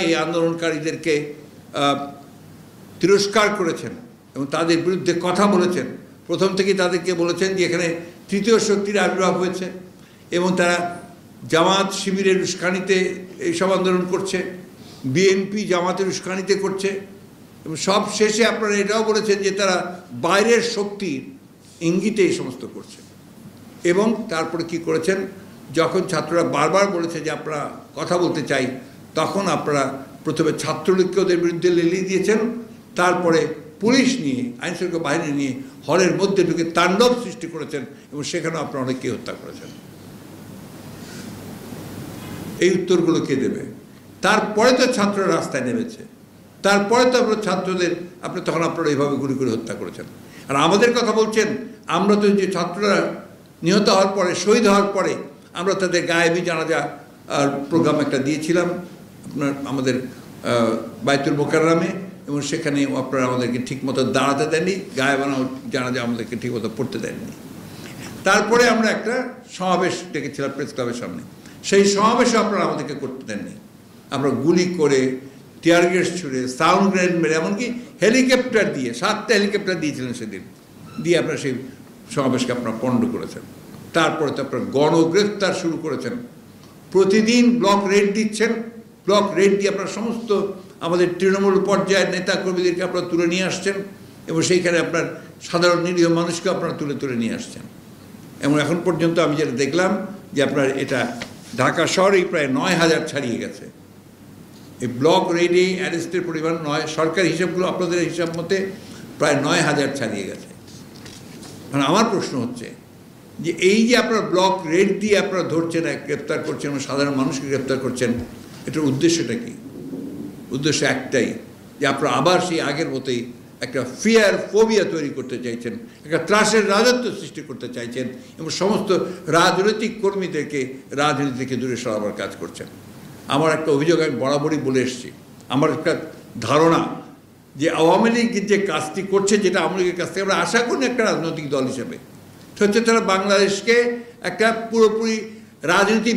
এই আন্দোলনকারীদেরকে তিরস্কার করেছেন এবং তাদের বিরুদ্ধে কথা বলেছেন। প্রথম থেকেই তাদেরকে বলেছেন যে এখানে তৃতীয় শক্তির আবির্ভাব হয়েছে এবং তারা জামাত শিবিরের উস্কানিতে এইসব আন্দোলন করছে, বিএনপি জামাতের উস্কানিতে করছে এবং সব শেষে আপনারা এটাও বলেছেন যে তারা বাইরের শক্তির ইঙ্গিতে এই সমস্ত করছে। এবং তারপরে কি করেছেন, যখন ছাত্ররা বারবার বলেছে যে আপনারা কথা বলতে চাই, তখন আপনারা প্রথমে ছাত্রলীগকে ওদের বিরুদ্ধে লেলিয়ে দিয়েছেন, তারপরে পুলিশ নিয়ে আইনশৃঙ্খলা বাহিনী নিয়ে হলের মধ্যে ঢুকে তাণ্ডব সৃষ্টি করেছেন এবং সেখানেও আপনারা অনেককে হত্যা করেছেন। এই উত্তরগুলো কে দেবে? তারপরে তো ছাত্ররা রাস্তায় নেমেছে, তারপরে তো আপনার ছাত্রদের তখন আপনারা এইভাবে গুলি করে হত্যা করেছেন। আর আমাদের কথা বলছেন, আমরা তো যে ছাত্ররা নিহত হওয়ার পরে, শহীদ হওয়ার পরে আমরা তাদের গায়েবী জানাজা প্রোগ্রাম একটা দিয়েছিলাম আমাদের বাইতুল মোকাররমে, এবং সেখানে আপনারা আমাদেরকে ঠিকমতো দাঁড়াতে দেননি, গায়েবানা জানাজা আমাদেরকে ঠিকমতো পড়তে দেননি। তারপরে আমরা একটা সমাবেশ ডেকেছিলাম প্রেস ক্লাবের সামনে, সেই সমাবেশে আপনারা আমাদেরকে করতে দেননি। আমরা গুলি করে, টিয়ার গ্যাস ছুড়ে, সাউন্ড গ্রেনেড মেরে, এমনকি হেলিকপ্টার দিয়ে 7টা হেলিকপ্টার দিয়েছিলেন সেদিন, দিয়ে আপনারা সেই সমাবেশকে আপনারা পণ্ড করেছেন। তারপরে তো আপনারা গণগ্রেফতার শুরু করেছেন, প্রতিদিন ব্লক রেড দিচ্ছেন, ব্লক রেড দিয়ে আপনারা সমস্ত আমাদের তৃণমূল পর্যায়ের নেতা কর্মীদেরকে আপনারা তুলে নিয়ে আসছেন এবং সেইখানে আপনার সাধারণ নিরীহ মানুষকে আপনারা তুলে নিয়ে আসছেন। এবং এখন পর্যন্ত আমি যেটা দেখলাম যে আপনার এটা ঢাকা শহরেই প্রায় 9,000 ছাড়িয়ে গেছে। এই ব্লক রেডে অ্যারেস্টের পরিমাণ সরকারি হিসাবগুলো আপনাদের হিসাব মতে প্রায় 9,000 ছাড়িয়ে গেছে। মানে আমার প্রশ্ন হচ্ছে যে এই যে আপনারা ব্লক রেড দিয়ে আপনারা ধরছেন, গ্রেপ্তার করছেন এবং সাধারণ মানুষকে গ্রেপ্তার করছেন, এটার উদ্দেশ্যটা কি? উদ্দেশ্য একটাই, যে আপনারা আবার সেই আগের মতোই একটা ফিয়ার ফোবিয়া তৈরি করতে চাইছেন, একটা ত্রাসের রাজত্ব সৃষ্টি করতে চাইছেন এবং সমস্ত রাজনৈতিক কর্মীদেরকে রাজনীতি থেকে দূরে সরাবার কাজ করছেন। আমার একটা অভিযোগ আমি বরাবরই বলে এসেছি, আমার একটা ধারণা যে আওয়ামী লীগ যে কাজটি করছে, যেটা আওয়ামী লীগের কাছ থেকে আমরা আশা করি একটা রাজনৈতিক দল হিসেবে, হচ্ছে তারা বাংলাদেশকে একটা পুরোপুরি রাজনীতি